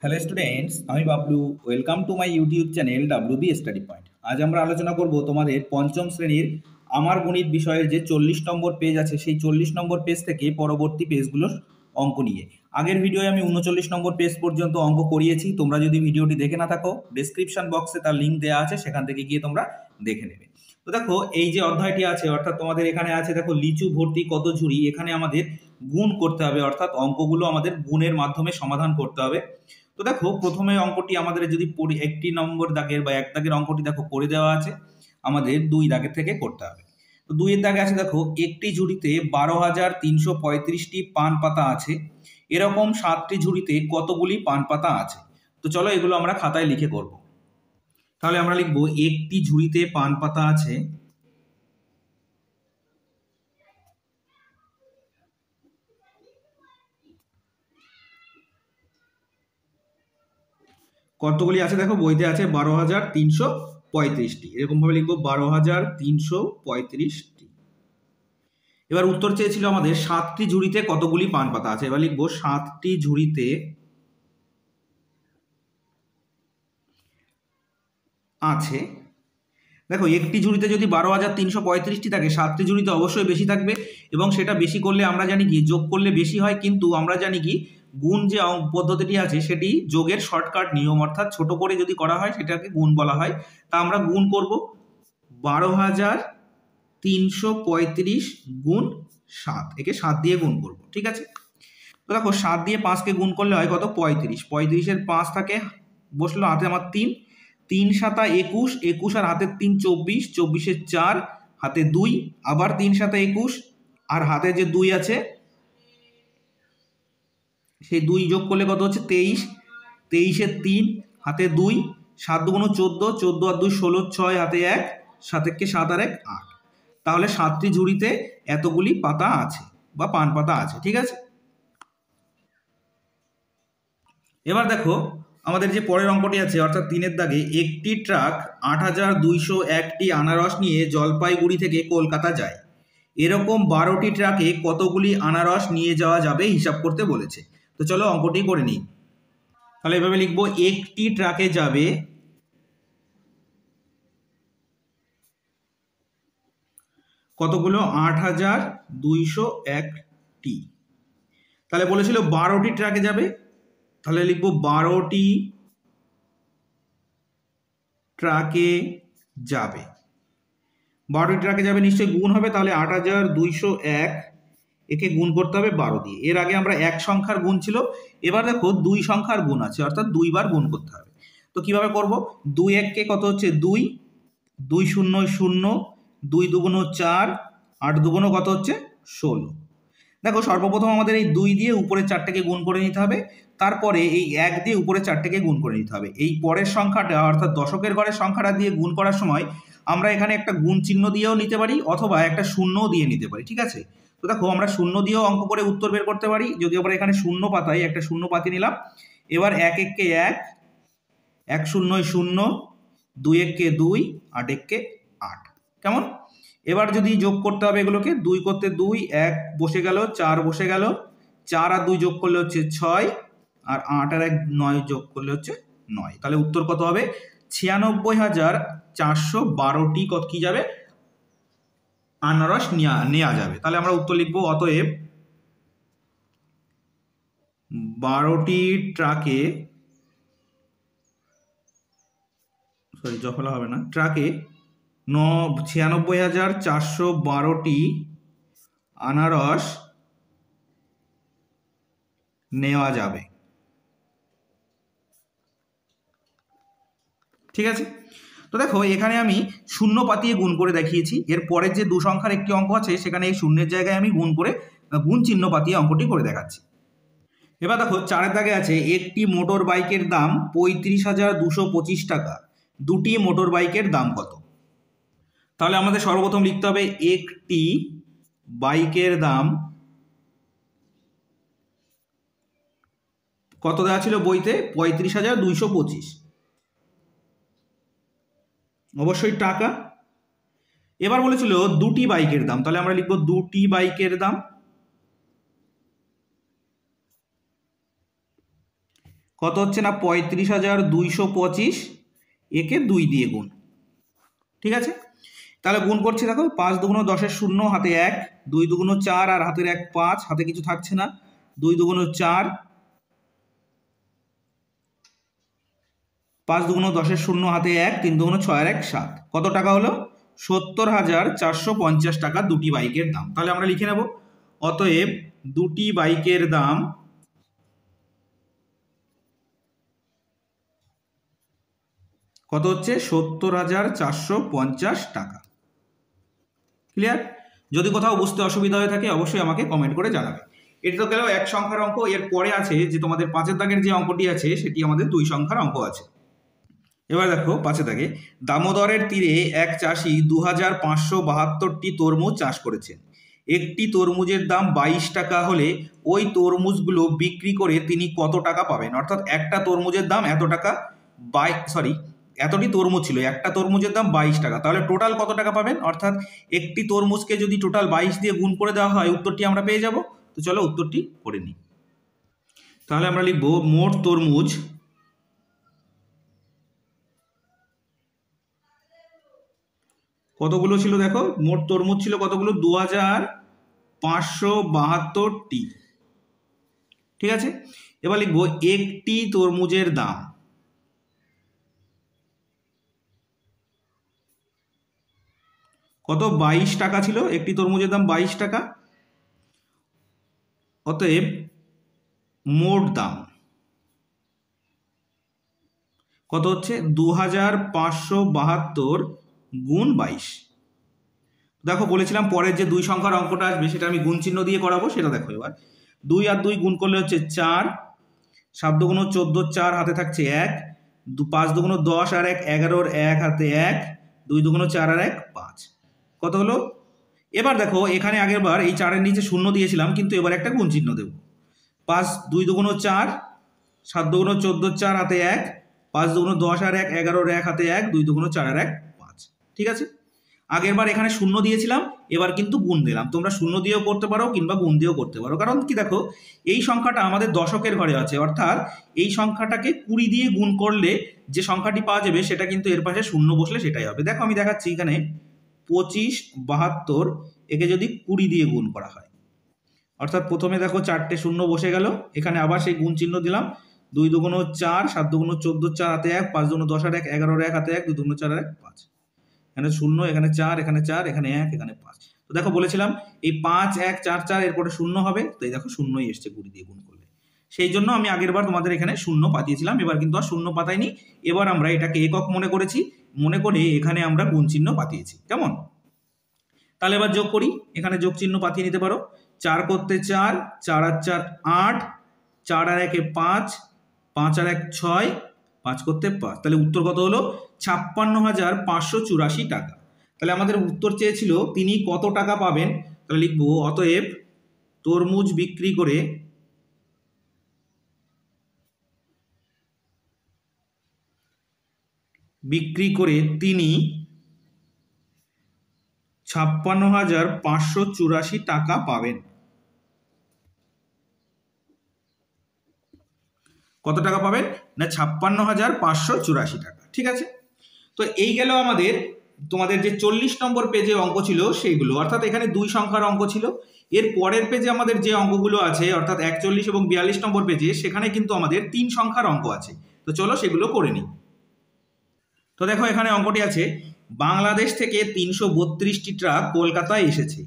Hello students, আমি Bablu. Welcome to my YouTube channel WB study point. আজ আমরা আলোচনা করব তোমাদের পঞ্চম শ্রেণীর আমার গণিত বিষয়ের যে 40 নম্বর পেজ আছে, সেই 40 নম্বর পেজ থেকে পরবর্তী পেজগুলোর অঙ্ক নিয়ে। আগের ভিডিওয়ে আমি 39 নম্বর পেজ পর্যন্ত অঙ্ক করিয়েছি। তোমরা যদি ভিডিওটি দেখে না থাকো, ডেসক্রিপশন বক্সে তার লিঙ্ক দেওয়া আছে, সেখান থেকে গিয়ে তোমরা দেখে নেবে। তো দেখো, এই যে অধ্যায়টি আছে, অর্থাৎ তোমাদের এখানে আছে দেখো লিচু ভর্তি কত ঝুড়ি। এখানে আমাদের গুণ করতে হবে, অর্থাৎ অঙ্কগুলো আমাদের গুণের মাধ্যমে সমাধান করতে হবে। তো দেখো, প্রথমে অঙ্কটি আমাদের যদি পড়ি, 1 নম্বর দাগের বা 1 দাগের অঙ্কটি দেখো করে দেওয়া আছে, আমাদের 2 দাগের থেকে করতে হবে। তো 2-এর দাগে আছে দেখো, একটি ঝুড়িতে 12,335টি পান পাতা আছে, এরকম 7টি ঝুড়িতে কতগুলি পান পাতা আছে। তো চলো এগুলো আমরা খাতায় লিখে করব। তাহলে আমরা লিখবো একটি ঝুড়িতে পান পাতা আছে, কতগুলি আছে দেখো বইতে আছে 12,335টি, এরকম ভাবে লিখবো 12,335টি। এবার উত্তর চেয়েছিল আমাদের 7টি ঝুড়িতে কতগুলি পান পাতা আছে। এবার লিখবো 7টি ঝুড়িতে আছে। দেখো, একটি ঝুড়িতে যদি 12,335টি থাকে, 7টি ঝুড়িতে অবশ্যই বেশি থাকবে, এবং সেটা বেশি করলে আমরা জানি কি যোগ করলে বেশি হয়, কিন্তু আমরা জানি কি গুণ যে পদ্ধতিটি আছে সেটি যোগের শর্টকাট নিয়ম, অর্থাৎ ছোট করে যদি করা হয় সেটাকে গুণ বলা হয়। তা আমরা গুণ করব 12,335 গুণ 7, একে 7 দিয়ে গুণ করব, ঠিক আছে। তো দেখো, 7 দিয়ে 5কে গুণ করলে হয় কত, 35। 35-এর 5 থাকে, বসলো হাতে আমার 3, 3 7 21, 21 আর হাতের 3 24, 24-এর 4 হাতে 2, আবার 3 7 21 আর হাতে যে 2 আছে সেই 2 যোগ করলে কত হচ্ছে 23, 23-এর 3 হাতে 2, 7 2 14, 14 আর 2 16, 6 হাতে 1, 7 1 7 আর 1 8। তাহলে 7টি ঝুড়িতে এতগুলি পাতা আছে বা পান পাতা আছে, ঠিক আছে। এবার দেখো, আমাদের যে পরের অঙ্কটি আছে, অর্থাৎ 3-এর দাগে, একটি ট্রাক 8,201টি আনারস নিয়ে জলপাইগুড়ি থেকে কলকাতা যায়, এরকম 12টি ট্রাকে কতগুলি আনারস নিয়ে যাওয়া যাবে হিসাব করতে বলেছে। তো চলো অঙ্কটি করে নিই। তাহলে এভাবে লিখবো, একটি ট্রাকে যাবে কতগুলো, 8,201টি। তাহলে বলেছিল 12টি ট্রাকে যাবে, তাহলে লিখবো 12টি ট্রাকে যাবে। 12টি ট্রাকে যাবে, নিশ্চয়ই গুণ হবে, তাহলে 8,201 একে গুণ করতে হবে 12 দিয়ে। এর আগে আমরা 1 সংখ্যার গুণ ছিল, এবার দেখো 2 সংখ্যার গুণ আছে, অর্থাৎ 2 বার গুণ করতে হবে। তো কিভাবে করব, 2 1 কে কত হচ্ছে 2, 2 0 0, 2 2 4, 8 2 কত হচ্ছে 16। দেখো, সর্বপ্রথম আমাদের এই 2 দিয়ে উপরের 4টাকে গুণ করে নিতে হবে, তারপরে এই 1 দিয়ে উপরের 4টাকে গুণ করে নিতে হবে। এই পরের সংখ্যাটা, অর্থাৎ দশকের ঘরের সংখ্যাটা দিয়ে গুণ করার সময় আমরা এখানে একটা গুণ চিহ্ন দিয়েও নিতে পারি, অথবা একটা শূন্যও দিয়ে নিতে পারি, ঠিক আছে। তো দেখো, আমরা শূন্য দিয়েও অঙ্ক করে উত্তর বের করতে পারি। যদি আমরা এখানে শূন্য পাতাই, একটা শূন্য পাতি নিলাম। এবার 1 1 কে 1, 1 0 0, 2 1 কে 2, 8 1 কে 8, কেমন। এবার যদি যোগ করতে হবে এগুলোকে, 2 করতে 2, 1 বসে গেল, 4 বসে গেল, 4 আর 2 যোগ করলে হচ্ছে 6, আর 8 আর 1 9 যোগ করলে হচ্ছে 9। তাহলে উত্তর কত হবে, 96,412টি কত কি যাবে, আনারস নেওয়া যাবে। তাহলে আমরা উত্তর লিখবো, অতএব 12টি ট্রাকে, সরি জফলা হবে না, ট্রাকে 96,412টি আনারস নেওয়া যাবে, ঠিক আছে। তো দেখো, এখানে আমি শূন্য পাতিয়ে গুণ করে দেখিয়েছি। এর পরের যে 2 সংখ্যার একটি অঙ্ক আছে, সেখানে এই শূন্যের জায়গায় আমি গুণ করে গুণ চিহ্ন পাতিয়ে অঙ্কটি করে দেখাচ্ছি। এবার দেখো, 4-এর দাগে আছে, একটি মোটর বাইকের দাম 35,225 টাকা, দুটি মোটর বাইকের দাম কত। তাহলে আমাদের সর্বপ্রথম লিখতে হবে একটি বাইকের দাম কত দেওয়া ছিল বইতে, 35,225, অবশ্যই টাকা। এবার বলেছিল দুটি বাইকের দাম, তাহলে আমরা লিখবো দুটি বাইকের দাম। কত হচ্ছে না 35,225, একে 2 দিয়ে গুণ। ঠিক আছে, তাহলে গুণ করছি, দেখো 5 দুগুণ 10-এর 0, হাতে 1, 2 দুগুণ 4 আর হাতের 1 5, হাতে কিছু থাকছে না, 2 দুগুণ 4, 5 দুগুণ 10-এর 0, হাতে 1, 3 দুগুণ 6 আর 1 7, কত টাকা হলো? 70,450 টাকা দুটি বাইকের দাম। তাহলে আমরা লিখে নেব, অতএব দুটি বাইকের দাম কত হচ্ছে? 70,450 টাকা। ক্লিয়ার? যদি কোথাও বুঝতে অসুবিধা হয়ে থাকে অবশ্যই আমাকে কমেন্ট করে জানাবে। এটা তো গেল এক সংখ্যার অঙ্ক। এর পরে আছে যে তোমাদের 5-এর দাগের যে অঙ্কটি আছে সেটি আমাদের 2 সংখ্যার অঙ্ক আছে। এবার দেখো 5-এর দাগে, দামোদরের তীরে এক চাষি 2,572টি তরমুজ চাষ করেছেন। একটি তরমুজের দাম 22 টাকা হলে ওই তরমুজগুলো বিক্রি করে তিনি কত টাকা পাবেন? অর্থাৎ একটা তরমুজের দাম এত টাকা, এতটি তরমুজ ছিল, একটা তরমুজের দাম 22 টাকা, তাহলে টোটাল কত টাকা পাবেন? অর্থাৎ একটি তরমুজকে যদি টোটাল 22 দিয়ে গুণ করে দেওয়া হয় উত্তরটি আমরা পেয়ে যাব। তো চলো উত্তরটি করে নিই। তাহলে আমরা লিখব, মোট তরমুজ কতগুলো ছিল? দেখো মোট তরমুজ ছিল কতগুলো? 2,572টি। ঠিক আছে, এবার লিখবো একটি তরমুজের দাম কত? 22 টাকা ছিল, একটি তরমুজের দাম 22 টাকা। অতএব মোট দাম কত হচ্ছে? 2,572 গুণ 22। দেখো বলেছিলাম পরের যে 2 সংখ্যার অঙ্কটা আসবে সেটা আমি গুণ চিহ্ন দিয়ে করাবো, সেটা দেখো এবার। 2 আর 2 গুণ করলে হচ্ছে 4, 7 দুগুণ 14, 4 হাতে থাকছে 1, 5 দুগুণ 10 আর 1 11, 1 হাতে 1, 2 দুগুণ 4 আর 1 5, কত হলো? এবার দেখো এখানে আগের বার এই 4-এর নিচে 0 দিয়েছিলাম, কিন্তু এবার একটা গুণ চিহ্ন দেব। 5 2 দুগুণ 4, 7 দুগুণ 14, 4 হাতে 1, 5 দুগুণ 10 আর 1 11, 1 হাতে 1, 2 দুগুণ 4 আর 1 5। ঠিক আছে, আগের বার এখানে 0 দিয়েছিলাম, এবার কিন্তু গুণ দিলাম। তোমরা 0 দিয়েও করতে পারো কিংবা গুণ দিয়েও করতে পারো, কারণ কি দেখো এই সংখ্যাটা আমাদের দশকের ঘরে আছে, অর্থাৎ এই সংখ্যাটাকে 20 দিয়ে গুণ করলে যে সংখ্যাটি পাওয়া যাবে সেটা কিন্তু এর পাশে 0 বসলে সেটাই হবে। দেখো আমি দেখাচ্ছি, এখানে 2572, একে যদি 20 দিয়ে গুণ করা হয়, অর্থাৎ প্রথমে দেখো 4টে 0 বসে গেল, এখানে আবার সেই গুণ চিহ্ন দিলাম, 2 দুগুণ 4, 7 দুগুণ 14, 4 হাতে 1, 5 দুগুণ 10 আর 1 11, 1 হাতে 1, 2 দুগুণ 4 আর 1 5, এখানে 0, এখানে 4, এখানে 4, এখানে 1, এখানে 5। তো দেখো বলেছিলাম এই 5 1 4 4 এরপরে 0 হবে, তো এই দেখো 0ই এসছে 20 দিয়ে গুণ করলে। সেই জন্য আমি আগের বার তোমাদের এখানে 0 পাঠিয়েছিলাম, এবার কিন্তু আর 0 পাতাইনি। এবার আমরা এটাকে একক মনে করেছি, মনে করে এখানে আমরা গুণ চিহ্ন পাঠিয়েছি। কেমন? তাহলে এবার যোগ করি, এখানে যোগ চিহ্ন পাঠিয়ে নিতে পারো। 4 করতে 4, 4 আর 4 8, 4 আর 1 5, 5 আর 1 6, 5 করতে 5। তাহলে উত্তর কত হলো? 56,584 টাকা। তাহলে আমাদের উত্তর চেয়েছিল তিনি কত টাকা পাবেন, তাহলে লিখবো অতএব তরমুজ বিক্রি করে তিনি 56,584 টাকা পাবেন। কত টাকা পাবেন না? 56,584 টাকা। ঠিক আছে, তো এই গেল আমাদের তোমাদের যে 40 নম্বর পেজে অঙ্ক ছিল সেইগুলো, অর্থাৎ এখানে 2 সংখ্যার অঙ্ক ছিল। এর পরের পেজে আমাদের যে অঙ্কগুলো আছে অর্থাৎ 41 এবং 42 নম্বর পেজে, সেখানে কিন্তু আমাদের 3 সংখ্যার অঙ্ক আছে। তো চলো সেগুলো করে নিই। তো দেখো এখানে অঙ্কটি আছে, বাংলাদেশ থেকে 332টি ট্রাক কলকাতায় এসেছে,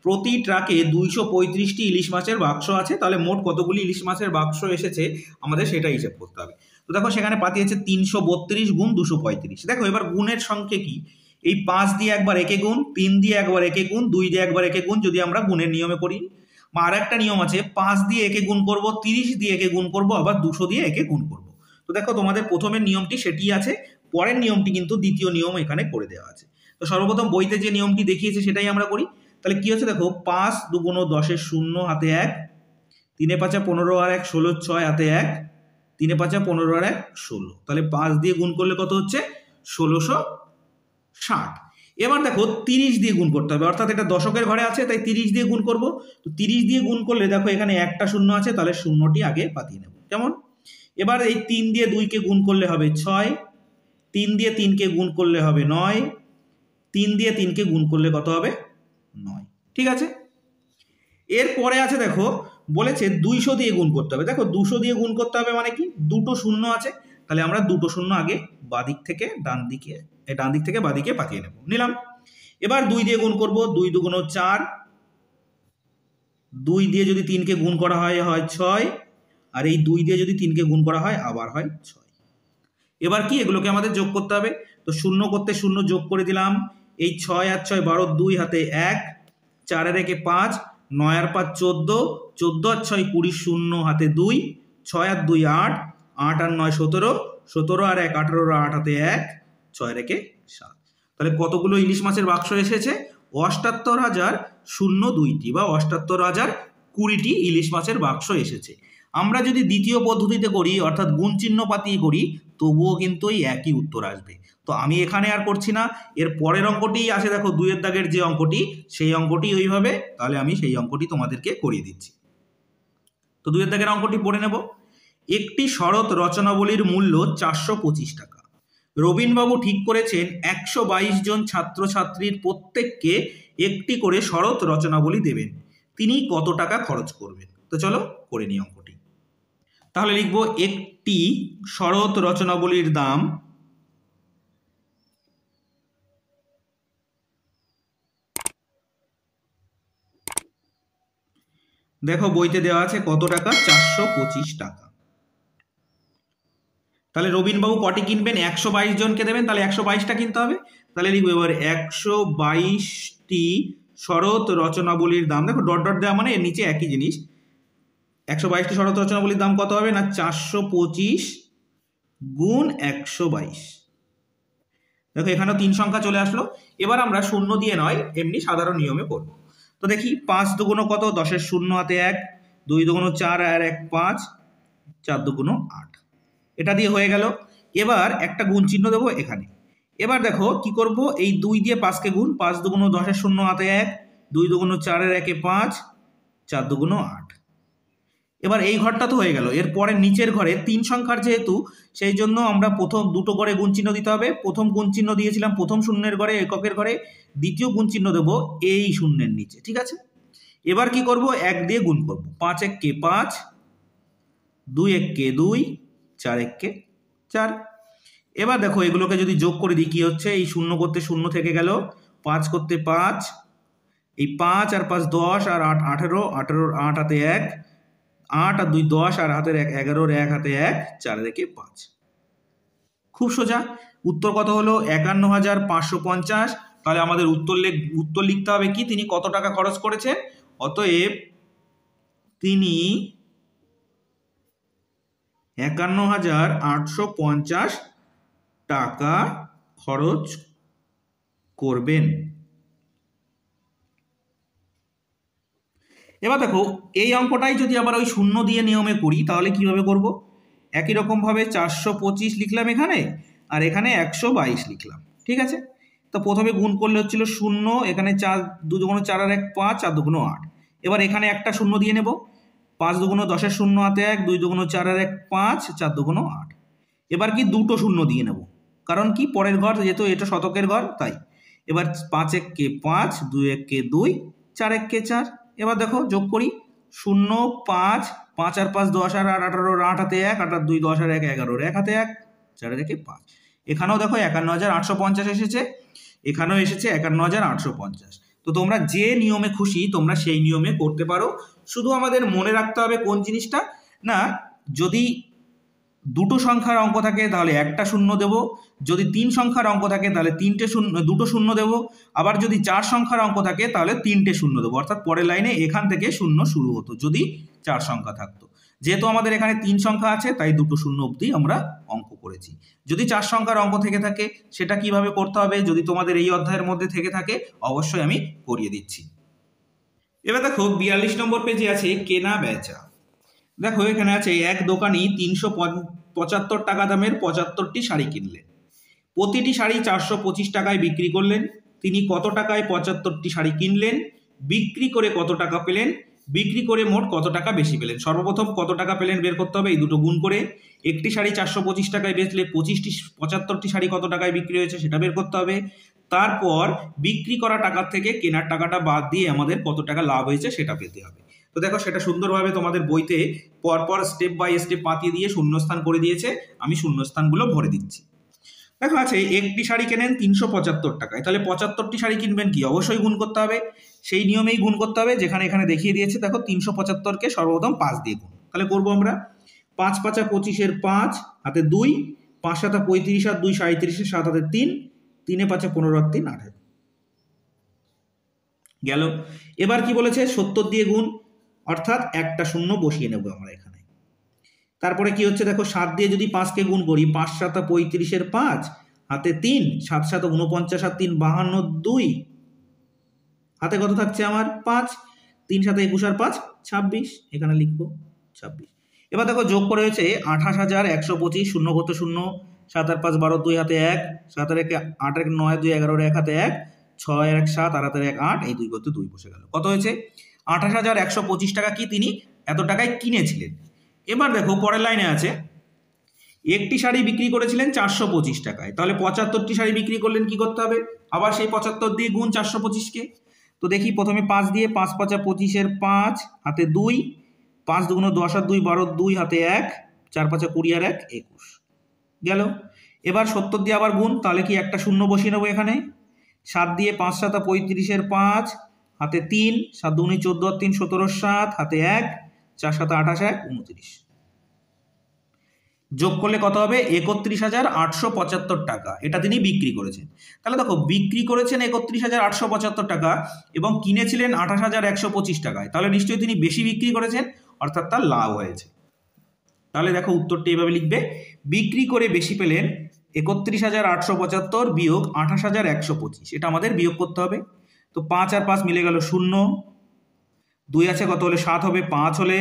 প্রতি ট্রাকে 235টি ইলিশ মাছের বাক্স আছে। তাহলে মোট কতগুলি ইলিশ মাছের বাক্স এসেছে আমাদের সেটা হিসাব করতে হবে। তো দেখো সেখানে পাঠিয়েছে 332 গুণ 235। দেখো এবার গুণের সংখ্যা কি, এই 5 দিয়ে একবার একে গুণ, 3 দিয়ে একবার একে গুণ, 2 দিয়ে একবার একে গুণ, যদি আমরা গুণের নিয়মে করি। আর একটা নিয়ম আছে, 5 দিয়ে একে গুণ করব, 30 দিয়ে একে গুণ করব, আবার 200 দিয়ে একে গুণ করব। তো দেখো তোমাদের প্রথমের নিয়মটি সেটি আছে, পরের নিয়মটি কিন্তু দ্বিতীয় নিয়ম এখানে করে দেওয়া আছে। তো সর্বপ্রথম বইতে যে নিয়মটি দেখিয়েছে সেটাই আমরা করি। তাহলে কি হচ্ছে দেখো, 5 দুগুণ 10-এর 0 হাতে 1, 3 5 15 আর 1 16, 6 হাতে 1, 3 5 15 আর 1 16। তাহলে 5 দিয়ে গুণ করলে কত হচ্ছে? 1660। এবার দেখো 30 দিয়ে গুণ করতে হবে, অর্থাৎ এটা দশকের ঘরে আছে তাই 30 দিয়ে গুণ করব। তো 30 দিয়ে গুণ করলে দেখো এখানে একটা 0 আছে, তাহলে 0টি আগে পাঠিয়ে নেব। কেমন? এবার এই 3 দিয়ে 2কে গুণ করলে হবে 6, 3 দিয়ে 3কে গুণ করলে হবে 9, 3 দিয়ে 3কে গুণ করলে কত হবে 9। ঠিক আছে, এরপরে আছে দেখো বলেছে 200 দিয়ে গুণ করতে হবে। দেখো 200 দিয়ে গুণ করতে হবে মানে কি, দুটো শূন্য আছে, তাহলে আমরা দুটো শূন্য আগে বাদিক থেকে ডান দিক থেকে বাদিকে পাঠিয়ে নেব, নিলাম। এবার 2 দিয়ে গুণ করব, 2 দুগুণ 4, 2 দিয়ে যদি 3কে গুণ করা হয় 6, আর এই 2 দিয়ে যদি 3কে গুণ করা হয় আবার হয় 6। এবার কি এগুলোকে আমাদের যোগ করতে হবে, তো শূন্য করতে শূন্য যোগ করে দিলাম, এই 6 আর 6 12, 2 হাতে 1, 4 আর 1 5, 9 আর 5 14, 14 আর 6 20, শূন্য হাতে 2, 6 আর 2 8, 8 আর 9 17, 17 আর 1 18, 8 হাতে 1, 6 আর 1 7। তাহলে কতগুলো ইলিশ মাছের বাক্স এসেছে, 78,002টি বা 78,020টি ইলিশ মাছের বাক্স এসেছে। আমরা যদি দ্বিতীয় পদ্ধতিতে করি অর্থাৎ গুণ চিহ্ন পাতিয়ে করি তবুও কিন্তু এই একই উত্তর আসবে। তো আমি এখানে আর করছি না, এর পরের অঙ্কটি আছে দেখো 2 এর দাগের যে অঙ্কটি, সেই অঙ্কটি ওইভাবে, তাহলে আমি সেই অঙ্কটি তোমাদেরকে করিয়ে দিচ্ছি। তো 2 এর দাগের অঙ্কটি পড়ে নেব। একটি শরৎ রচনাবলীর মূল্য 425 টাকা। রবীনবাবু ঠিক করেছেন 122 জন ছাত্রছাত্রীর প্রত্যেককে একটি করে শরৎ রচনাবলী দেবেন, তিনি কত টাকা খরচ করবেন? তো চলো করে নিই অঙ্কটি। তাহলে লিখব একটি শরৎ রচনাবলীর দাম দেখো বইতে দেওয়া আছে কত টাকা, 425 টাকা। তাহলে রবীনবাবু কটি কিনবেন, 122 জনকে দেবেন, তাহলে 122টা কিনতে হবে। তাহলে লিখবো এবার 122টি শরৎ রচনাবলীর দাম, দেখো ডট ডট দেওয়া মানে এর নিচে একই জিনিস। 122টি শরৎ রচনাবলীর দাম কত হবে না, 425 গুণ 122। দেখো এখানেও 3 সংখ্যা চলে আসলো। এবার আমরা শূন্য দিয়ে নয় এমনি সাধারণ নিয়মে করব। তো দেখি 5 দুগুণ কত, 10-এর শূন্য হাতে 1, 2 দুগুণ 4 আর 1 5, 4 দুগুণ 8, এটা দিয়ে হয়ে গেল। এবার একটা গুণ চিহ্ন দেবো এখানে। এবার দেখো কি করব, এই 2 দিয়ে 5কে গুণ, 5 দুগুণ 10-এর শূন্য হাতে 1, 2 দুগুণ 4 আর 1 5, 4 দুগুণ 8। এবার এই ঘরটা তো হয়ে গেল। এরপরে নিচের ঘরে 3 সংখ্যার যেহেতু, সেই জন্য আমরা প্রথম দুটো ঘরে গুণ চিহ্ন দিতে হবে। প্রথম গুণ চিহ্ন দিয়েছিলাম প্রথম শূন্যের ঘরে, এককের ঘরে, দ্বিতীয় গুণ চিহ্ন দেবো এই শূন্যের নিচে। ঠিক আছে, এবার কি করব, 1 দিয়ে গুণ করব, 5 1 5, 2 1 2, 4 1 4। এবার দেখো এগুলোকে যদি যোগ করে দিই কি হচ্ছে, এই শূন্য করতে শূন্য থেকে গেল, 5 করতে 5, এই 5 আর 5 10 আর 8 18, 18 8 হাতে 1, 8 আর 2 10 আর হাতের 1 11, 1 হাতে 1, 4 রেখে 5। খুব সোজা, উত্তর কত হলো 51,550। তাহলে আমাদের উত্তর লিখতে হবে কি, তিনি কত টাকা খরচ করেছেন। অতএব তিনি 51,850 টাকা খরচ করবেন। এবার দেখো এই অঙ্কটাই যদি আবার ওই শূন্য দিয়ে নিয়মে করি তাহলে কিভাবে করব, একই রকমভাবে 425 লিখলাম এখানে, আর এখানে 122 লিখলাম। ঠিক আছে, তো প্রথমে গুণ করলে হচ্ছিল শূন্য, এখানে 4 2 দুগুণ 4 আর 1 5, 4 দুগুণ 8। এবার এখানে একটা শূন্য দিয়ে নেব, 5 দুগুণ 10-এর শূন্য হাতে 1, 2 দুগুণ 4 আর 1 5, 4 দুগুণ 8। এবার কি দুটো শূন্য দিয়ে নেব, কারণ কি পরের ঘর যেহেতু এটা শতকের ঘর তাই। এবার 5 1 5, 2 1 2, 4 1 4। এবার দেখো যোগ করি, 0 5, 5 আর 5 10 আর 8 18, 8 হাতে 1, 8 আর 2 10 আর 1 11, 1 হাতে 1, 4 রেখে 5। এখানেও দেখো 51,850 এসেছে, এখানেও এসেছে 51,850। তো তোমরা যে নিয়মে খুশি তোমরা সেই নিয়মে করতে পারো। শুধু আমাদের মনে রাখতে হবে কোন জিনিসটা না, যদি দুটো সংখ্যার অঙ্ক থাকে তাহলে একটা শূন্য দেব, যদি 3 সংখ্যার অঙ্ক থাকে তাহলে দুটো শূন্য দেব, আবার যদি 4 সংখ্যার অঙ্ক থাকে তাহলে 3টে শূন্য দেবো। অর্থাৎ পরের লাইনে এখান থেকে শূন্য শুরু হতো যদি 4 সংখ্যা থাকতো। যেহেতু আমাদের এখানে 3 সংখ্যা আছে তাই দুটো শূন্য অবধি আমরা অঙ্ক করেছি। যদি 4 সংখ্যার অঙ্ক থেকে থাকে সেটা কিভাবে করতে হবে যদি তোমাদের এই অধ্যায়ের মধ্যে থেকে থাকে অবশ্যই আমি করিয়ে দিচ্ছি। এবার দেখো 42 নম্বর পেজে আছে কেনা বেচা। দেখো এখানে আছে এক দোকানি 375 টাকা দামের 75টি শাড়ি কিনলেন, প্রতিটি শাড়ি 425 টাকায় বিক্রি করলেন। তিনি কত টাকায় 75টি শাড়ি কিনলেন, বিক্রি করে কত টাকা পেলেন, বিক্রি করে মোট কত টাকা বেশি পেলেন। সর্বপ্রথম কত টাকা পেলেন বের করতে হবে, এই দুটো গুণ করে। একটি শাড়ি 425 টাকায় বেচলে 75টি শাড়ি কত টাকায় বিক্রি হয়েছে সেটা বের করতে হবে। তারপর বিক্রি করা টাকার থেকে কেনার টাকাটা বাদ দিয়ে আমাদের কত টাকা লাভ হয়েছে সেটা পেতে হবে। তো দেখো সেটা সুন্দরভাবে তোমাদের বইতে পরপর স্টেপ বাই স্টেপ পাতিয়ে দিয়ে শূন্যস্থান করে দিয়েছে, আমি শূন্যস্থানগুলো ভরে দিচ্ছি। দেখো আছে একটি শাড়ি কেনেন 375 টাকায়, তাহলে 75টি শাড়ি কিনবেন কি, অবশ্যই গুণ করতে হবে। সেই নিয়মেই গুণ করতে হবে যেখানে এখানে দেখিয়ে দিয়েছে। দেখো 375কে সর্বপ্রথম 5 দিয়ে গুণ, তাহলে করবো আমরা 5 5 25 5 হাতে 2, 5 7 35 আর 2 37, 7 হাতে 3, 3 5 15 আর 3 18 গেল। এবার কি বলেছে 70 দিয়ে গুণ, অর্থাৎ একটা শূন্য বসিয়ে নেবো আমরা এখানে। তারপরে কি হচ্ছে দেখো 7 দিয়ে যদি 5কে গুণ করি, 5 7 35 5 হাতে 3, 7 7 49 আর 3 52, 2 হাতে কত থাকছে আমার 5, 3 7 21 আর 5 26, এখানে লিখবো 26। এবার দেখো যোগ করে হয়েছে 28,125, শূন্য করতে শূন্য, 7 আর 5 12, 2 হাতে 1, 7 আর 1 8 আর 9 2 11 1 হাতে 1, 6 আর 1 7 আর হাতে 1 8, এই 2 করতে 2 বসে গেল। কত হয়েছে 28,125 টাকা কি তিনি এত টাকায় কিনেছিলেন। এবার দেখো পরের লাইনে আছে একটি শাড়ি বিক্রি করেছিলেন 425 টাকায়, তাহলে 75টি শাড়ি বিক্রি করলেন, কি করতে হবে, আবার সেই 75 দিয়ে গুণ 425কে। তো দেখি প্রথমে 5 দিয়ে, 5 5 25 5 হাতে 2, 5 2 10 আর 2 12, 2 হাতে 1, 4 5 20 আর 1 21 গেল। এবার 70 দিয়ে আবার গুণ, তাহলে কি একটা শূন্য বসিয়ে নেবো এখানে। 7 দিয়ে 5 7 35 5 হাতে 3, 7 2 14 আর 3 17 7 হাতে 1, 4 7 28 1 29 যোগ করলে কত হবে 31,875 টাকা, এটা তিনি বিক্রি করেছেন। তাহলে দেখো বিক্রি করেছেন 31,875 টাকা এবং কিনেছিলেন 28,125 টাকায়, তাহলে নিশ্চয়ই তিনি বেশি বিক্রি করেছেন, অর্থাৎ তার লাভ হয়েছে। তাহলে দেখো উত্তরটি এভাবে লিখবে, বিক্রি করে বেশি পেলেন 31,875 বিয়োগ 28,125, এটা আমাদের বিয়োগ করতে হবে। তো 5 আর 5 মিলে গেল 0, 2 আছে কত হলে 7 হবে, 5 হলে,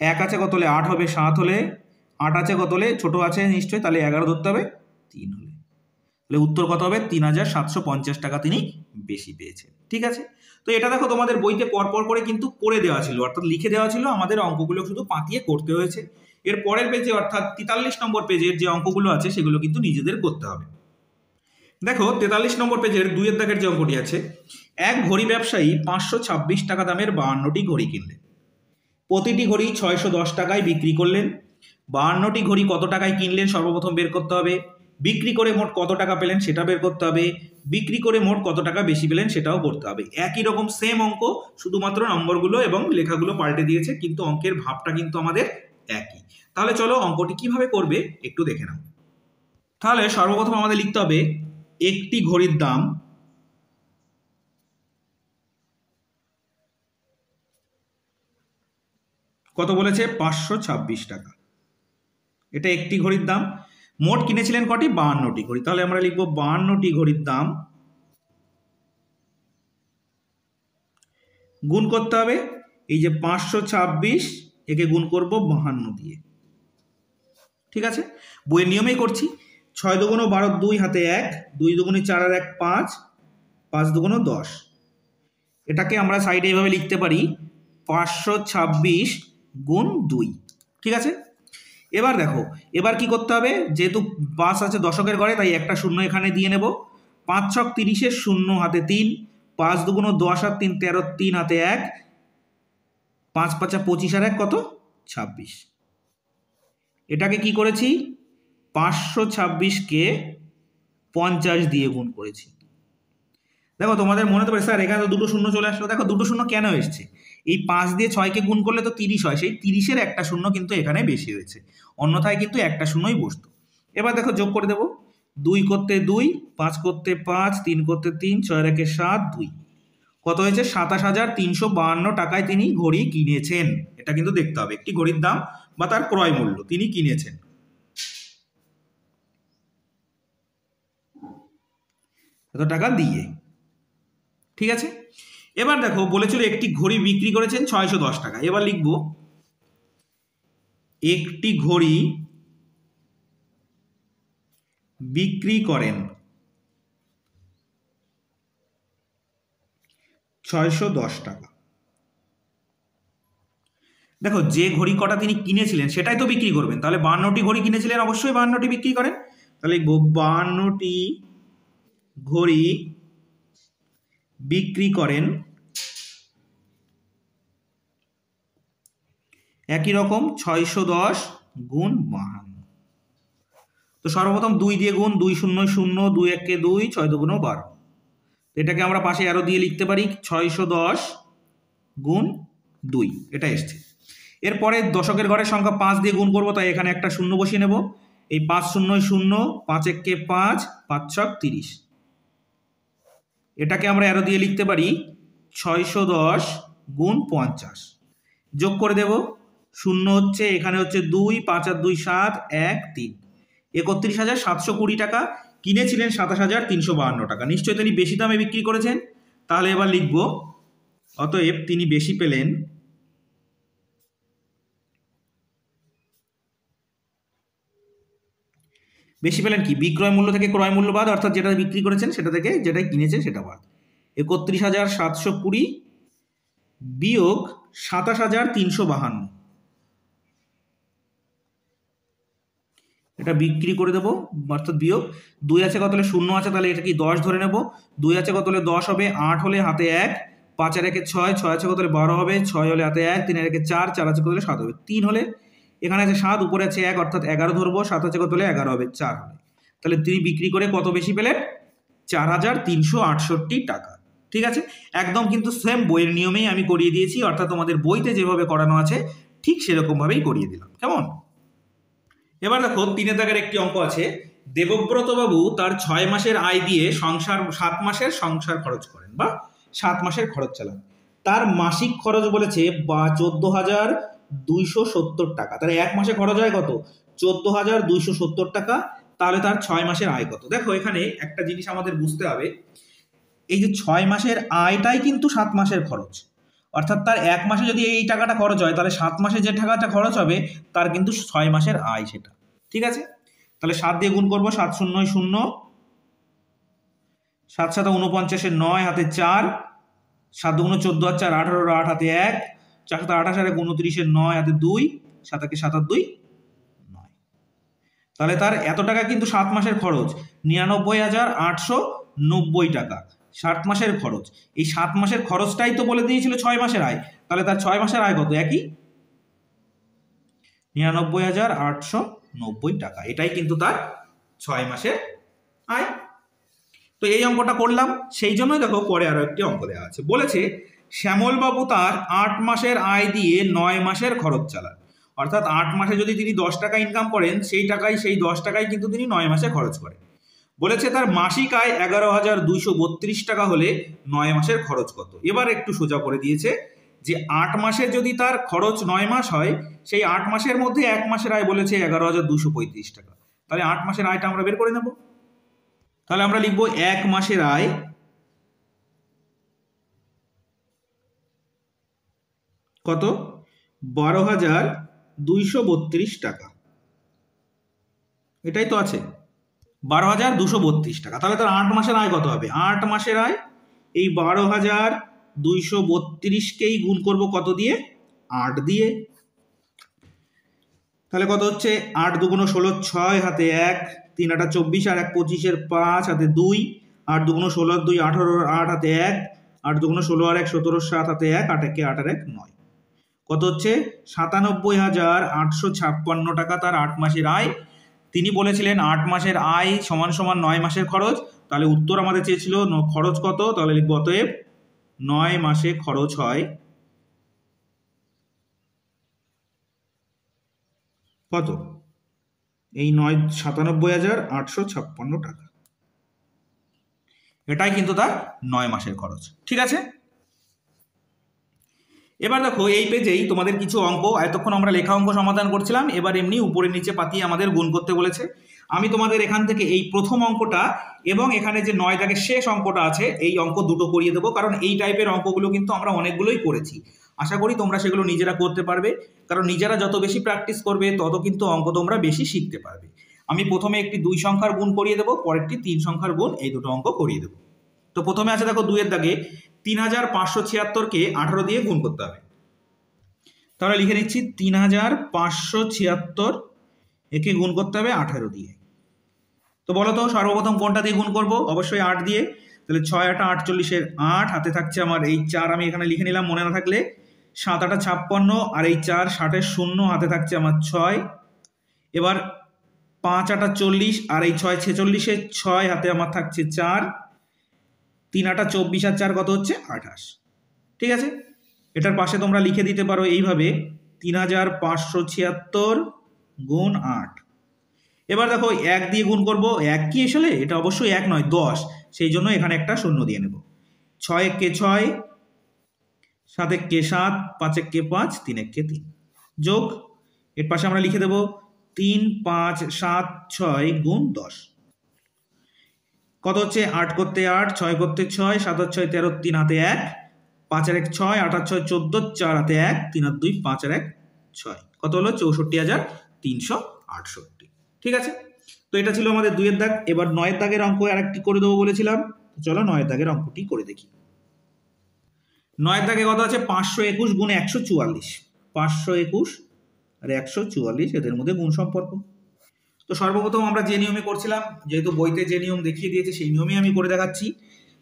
1 আছে কত হলে 8 হবে, 7 হলে, 8 আছে কত হলে, ছোট আছে নিশ্চয়ই, তাহলে 11 ধরতে হবে, 3 হলে। তাহলে উত্তর কত হবে 3,750 টাকা তিনি বেশি পেয়েছেন। ঠিক আছে, তো এটা দেখো তোমাদের বইতে পরপর করে কিন্তু করে দেওয়া ছিল, অর্থাৎ লিখে দেওয়া ছিল, আমাদের অঙ্কগুলো শুধু পাতিয়ে করতে হয়েছে। এর পরের পেজে অর্থাৎ 43 নম্বর পেজের যে অঙ্কগুলো আছে সেগুলো কিন্তু নিজেদের করতে হবে। দেখো 43 নম্বর পেজের 2 দাগের যে অঙ্কটি আছে, এক ঘড়ি ব্যবসায়ী 526 টাকা দামের 52টি ঘড়ি কিনলেন, প্রতিটি ঘড়ি 610 টাকায় বিক্রি করলেন। 52টি ঘড়ি কত টাকায় কিনলেন সর্বপ্রথম বের করতে হবে, বিক্রি করে মোট কত টাকা পেলেন সেটা বের করতে হবে, বিক্রি করে মোট কত টাকা বেশি পেলেন সেটাও করতে হবে। একই রকম সেম অঙ্ক, শুধুমাত্র নম্বরগুলো এবং লেখাগুলো পাল্টে দিয়েছে, কিন্তু অঙ্কের ভাবটা কিন্তু আমাদের একই। তাহলে চলো অঙ্কটি কিভাবে করবে একটু দেখে নাও। তাহলে সর্বপ্রথম আমাদের লিখতে হবে একটি ঘড়ির দাম কত বলেছে 526 টাকা, এটা একটি ঘড়ির দাম। মোট কিনেছিলেন কটি 52টি ঘড়ি, তাহলে আমরা লিখবো 52টি ঘড়ির দাম গুণ করতে হবে এই যে 526, একে গুণ করব 52 দিয়ে। ঠিক আছে, বইয়ের নিয়মেই করছি। 6 দুগুণ 12, 2 হাতে 1, 2 দুগুণে 4 আর 1 5, 5 দুগুণ 10, এটাকে আমরা সাইডে এইভাবে লিখতে পারি 526 গুণ 2। ঠিক আছে, এবার দেখো এবার কি করতে হবে, যেহেতু 5 আছে দশকের ঘরে তাই একটা শূন্য এখানে দিয়ে নেব। 5 ছক 30, শূন্য হাতে 3, 5 দুগুণ 10 আর 3 13, 3 হাতে 1, 5 5 25 আর 1 কত 26। এটাকে কি করেছি 526কে 50 দিয়ে গুণ করেছি। দেখো তোমাদের মনে তো স্যার এখানে তো দুটো শূন্য চলে আসলো, দেখো দুটো শূন্য কেন এসছে, এই 5 দিয়ে 6কে গুণ করলে তো 30 হয়, সেই 30-এর একটা শূন্য কিন্তু এখানে বেশি হয়েছে, অন্যথায় কিন্তু একটা শূন্যই বসতো। এবার দেখো যোগ করে দেবো, 2 করতে 2, 5 করতে 5, 3 করতে 3, 6 একে 7, 2 কত হয়েছে 27,352 টাকায় তিনি ঘড়ি কিনেছেন। এটা কিন্তু দেখতে হবে একটি ঘড়ির দাম বা তার ক্রয় মূল্য তিনি কিনেছেন এত টাকা দিয়ে। ঠিক আছে, এবার দেখো বলেছিল একটি ঘড়ি বিক্রি করেছেন 610 টাকা, এবার লিখব একটি ঘড়ি বিক্রি করেন 610 টাকা। দেখো যে ঘড়ি কটা তিনি কিনেছিলেন সেটাই তো বিক্রি করবেন, তাহলে 52টি ঘড়ি কিনেছিলেন, অবশ্যই 52টি বিক্রি করেন। তাহলে 52টি ঘড়ি বিক্রি করেন একই রকম 610 গুণ 52। তো সর্বপ্রথম 2 দিয়ে গুণ, 2 0 0, 2 1 কে 2, 6 2 12। এটাকে আমরা পাশে অ্যারো দিয়ে লিখতে পারি 610 গুণ 2, এটা এসছে। এরপরে দশকের ঘরের সংখ্যা 5 দিয়ে গুণ করবো, তাই এখানে একটা শূন্য বসিয়ে নেব। এই 5 0 0, 5 1 কে 5, 5 6 30। এটাকে আমরা অ্যারো দিয়ে লিখতে পারি 610 গুণ 50। যোগ করে দেব, শূন্য হচ্ছে, এখানে হচ্ছে 2, 5 আর 2 7, 1 3, 31,720 টাকা। কিনেছিলেন 27,352 টাকা। নিশ্চয়ই তিনি বেশি দামে বিক্রি করেছেন। তাহলে এবার লিখব, অতএব তিনি বেশি পেলেন কি? বিক্রয় মূল্য থেকে ক্রয় মূল্য বাদ, অর্থাৎ যেটা বিক্রি করেছেন সেটা থেকে যেটা কিনেছেন সেটা বাদ। 31,720 বিয়োগ 27,352, এটা বিক্রি করে দেবো, অর্থাৎ বিয়োগ। 2 আছে কত হলে 0 আছে, তাহলে এটা কি 10 ধরে নেব। 2 আছে কত হলে 10 হবে, 8 হলে হাতে 1, 5 আর 1 6, 6 আছে কত হলে 12 হবে, 6 হলে হাতে 1, 3 আর 1 4, 4 আছে কত হলে 7 হবে, 3 হলে, এখানে আছে 7, উপরে আছে 1, অর্থাৎ 11 ধরবো, 7 আছে কত হলে 11 হবে, 4 হবে। তাহলে তিনি বিক্রি করে কত বেশি পেলেন? 4,368 টাকা। ঠিক আছে, একদম কিন্তু সেম বইয়ের নিয়মেই আমি করিয়ে দিয়েছি, অর্থাৎ তোমাদের বইতে যেভাবে করানো আছে ঠিক সেরকমভাবেই করিয়ে দিলাম। কেমন? এবার দেখো 3 দাগের একটি অঙ্ক আছে। দেবব্রত বাবু তার 6 মাসের আয় দিয়ে 7 মাসের সংসার খরচ করেন, বা 7 মাসের খরচ চালান। তার মাসিক খরচ বলেছে 14,270 টাকা। তাহলে 1 মাসে খরচ হয় কত? 14,270 টাকা। তাহলে তার 6 মাসের আয় কত? দেখো এখানে একটা জিনিস আমাদের বুঝতে হবে, এই যে 6 মাসের আয়টাই কিন্তু 7 মাসের খরচ। অর্থাৎ তার 1 মাসে যদি এই টাকাটা খরচ হয়, তাহলে 7 মাসে যে টাকাটা খরচ হবে তার কিন্তু 6 মাসের আয় সেটা। ঠিক আছে, তাহলে 7 দিয়ে গুণ করবো, 7 0 0, 7 7 49, 9 হাতে 4, 7 2 14 আর 4 18, 8 হাতে 1, 4 7 28 আর 29, 9 হাতে 2, 7 1 7 আর 2 9। তাহলে তার এত টাকা কিন্তু 7 মাসের খরচ, 99,890 টাকা 7 মাসের খরচ। এই 7 মাসের খরচটাই তো বলে দিয়েছিল 6 মাসের আয়। তাহলে তার 6 মাসের আয় কত? একই 99,890 টাকা। এটাই কিন্তু তার 6 মাসের আয়। তো এই অঙ্কটা করলাম, সেই জন্যই দেখো পরে আরো একটি অঙ্ক দেওয়া আছে। বলেছে শ্যামলবাবু তার 8 মাসের আয় দিয়ে 9 মাসের খরচ চালান। অর্থাৎ 8 মাসে যদি তিনি 10 টাকা ইনকাম করেন, সেই 10 টাকায় কিন্তু তিনি 9 মাসে খরচ করেন। বলেছে তার মাসিক আয় 11,232 টাকা হলে 9 মাসের খরচ কত? এবার একটু সোজা করে দিয়েছে যে 8 মাসে যদি তার খরচ 9 মাস হয়, সেই 8 মাসের মধ্যে 1 মাসের আয় বলেছে 11,235 টাকা। তাহলে 8 মাসের আয়টা আমরা বের করে নেব। তাহলে আমরা লিখবো 1 মাসের আয় কত? 12,232 টাকা। এটাই তো আছে, 12,232 টাকা। তাহলে তার 8 মাসের আয় কত হবে? 8 মাসের আয় এই 12,232কেই গুণ করব কত দিয়ে? 8 দিয়ে। তাহলে কত হচ্ছে? 8 2 16, 6 হাতে 1, 3 8 24 আর 1 25, 5 হাতে 2, 8 2 16 2 18, 8 হাতে 1, 8 2 16 আর 1 17, 7 হাতে 1, 8 1 8 আর 1 9। কত হচ্ছে? 97,856 টাকা তার 8 মাসের আয়। তিনি বলেছিলেন 8 মাসের আয় সমান সমান 9 মাসের খরচ। তাহলে উত্তর আমাদের চেয়েছিল খরচ কত? তাহলে লিখব অতএব 9 মাসে খরচ হয় কত? এই 97,856 টাকা। এটাই কিন্তু তার 9 মাসের খরচ। ঠিক আছে, এবার দেখো এই পেজেই তোমাদের কিছু অঙ্ক, এতক্ষণ আমরা লেখা অঙ্ক সমাধান করছিলাম, এবার এমনি উপরে নিচে পাতিয়ে আমাদের গুণ করতে বলেছে। আমি তোমাদের এখান থেকে এই প্রথম অঙ্কটা এবং এখানে যে 9 দাগের শেষ অঙ্কটা আছে, এই অঙ্ক দুটো করিয়ে দেবো, কারণ এই টাইপের অঙ্কগুলো কিন্তু আমরা অনেকগুলোই করেছি। আশা করি তোমরা সেগুলো নিজেরা করতে পারবে, কারণ নিজেরা যত বেশি প্র্যাকটিস করবে তত কিন্তু অঙ্ক তোমরা বেশি শিখতে পারবে। আমি প্রথমে একটি 2 সংখ্যার গুণ করিয়ে দেবো, পরেরটি 3 সংখ্যার গুণ, এই দুটো অঙ্ক করিয়ে দেবো। তো প্রথমে আছে দেখো 2 এর দাগে 3,576কে 18 দিয়ে গুণ করতে হবে। তাহলে লিখে নিচ্ছি 3576 একে গুণ করতে হবে 18 দিয়ে। তো বলো তো সর্বপ্রথম কোনটা দিয়ে গুণ করব? অবশ্যই 8 দিয়ে। তাহলে 6 8 48 8, হাতে থাকছে আমার এই 4, আমি এখানে লিখে নিলাম মনে না থাকলে। 7 8 56 আর এই 4, 60 0, হাতে থাকছে আমার 6। এবার 5 8 40 আর এই 6 46 6, হাতে আমার থাকছে 4। 3 8 24 আর 4 কত হচ্ছে? 28। ঠিক আছে, এটার পাশে তোমরা লিখে দিতে পারো এইভাবে 3576 গুণ 8। এবার দেখো 1 দিয়ে গুণ করব। 1 কি আসলে? এটা অবশ্যই 1 নয়, 10, সেই জন্য এখানে একটা শূন্য দিয়ে নেব। 6 একে 6, 7 একে 7, 5 একে 5, 3 একে 3, যোগ এর পাশে আমরা লিখে দেব 3 5 7 6 গুণ 10। কত হচ্ছে? 8 করতে 8, 6 করতে 6, 7 আর 6 13, 3 হাতে 1, 5 আর 1 6, 8 আর 6 14, 4 হাতে 1, 3 আর 2 5 আর 1 6, কত হলো? 64,368। ঠিক আছে, তো এটা ছিল আমাদের 2 এর দাগ। এবার 9 এর দাগের অঙ্ক আরেকটি করে দেবো বলেছিলাম, চলো 9 এর দাগের অঙ্কটি করে দেখি। 9 এর দাগে কত আছে? 521 গুণ 144। 521 আর 144, এদের মধ্যে গুণ সম্পর্ক। তো সর্বপ্রথম আমরা যে নিয়মে করছিলাম, যেহেতু বইতে যে নিয়ম দেখিয়ে দিয়েছে সেই নিয়মেই আমি করে দেখাচ্ছি।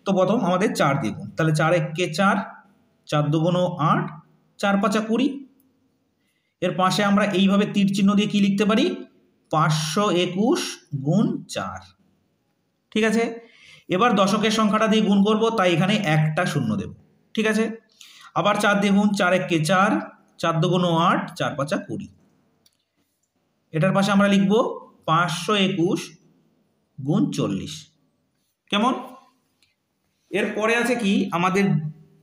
তো প্রথম আমাদের 4 দিয়ে গুণ, তাহলে 4 একে 4, 4 দুগুণ 8, 4 5 20। এর পাশে আমরা এইভাবে তীর চিহ্ন দিয়ে কি লিখতে পারি? 521 গুণ 4। ঠিক আছে, এবার দশকের সংখ্যাটা দিয়ে গুণ করব, তাই এখানে একটা শূন্য দেব। ঠিক আছে, আবার 4 দিয়ে গুণ, 4 একে 4, 4 দুগুণ 8, 4 5 20। এটার পাশে আমরা লিখব 521 গুণ 40। কেমন? এরপরে আছে কি আমাদের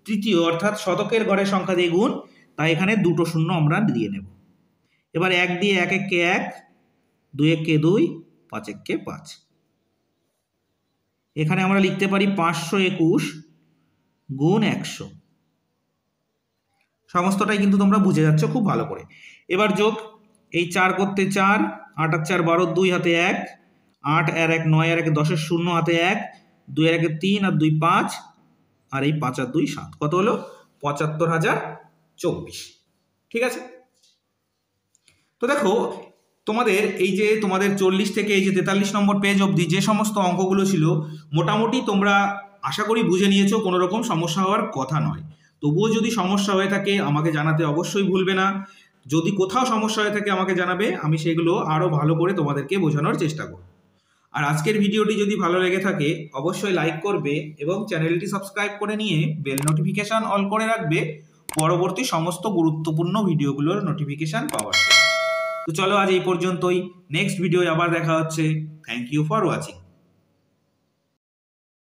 তৃতীয় অর্থাৎ শতকের ঘরের সংখ্যা দিয়ে গুণ, তাই এখানে দুটো শূন্য আমরা দিয়ে নেব। এবার 1 দিয়ে 1 একে 1, 2 একে 2, 5 একে 5। এখানে আমরা লিখতে পারি 521 গুণ 100। সমস্তটাই কিন্তু তোমরা বুঝে যাচ্ছ খুব ভালো করে। এবার যোগ, এই 4 করতে 4, 8 আর 4 12, 2 হাতে 1, 8 আর 1 9 আর 1 10, 0 হাতে 1, 2 আর 1 3 আর 2 5, আর এই 5 আর 2 7, কত হলো? 75,024। ঠিক আছে, তো দেখো তোমাদের এই যে তোমাদের 40 থেকে এই যে 43 নম্বর পেজ অবধি যে সমস্ত অঙ্কগুলো ছিল, মোটামুটি তোমরা আশা করি বুঝে নিয়েছো, কোনো রকম সমস্যা হওয়ার কথা নয়। তবুও যদি সমস্যা হয়ে থাকে আমাকে জানাতে অবশ্যই ভুলবে না। যদি কোথাও সমস্যা হয়ে থাকে আমাকে জানাবে, আমি সেগুলো আরও ভালো করে তোমাদেরকে বোঝানোর চেষ্টা করব। আর আজকের ভিডিওটি যদি ভালো লেগে থাকে অবশ্যই লাইক করবে এবং চ্যানেলটি সাবস্ক্রাইব করে নিয়ে বেল নোটিফিকেশন অল করে রাখবে পরবর্তী সমস্ত গুরুত্বপূর্ণ ভিডিওগুলোর নোটিফিকেশন পাওয়ার জন্য। তো চলো আজ এই পর্যন্তই, নেক্সট ভিডিও আবার দেখা হচ্ছে। Thank you for watching.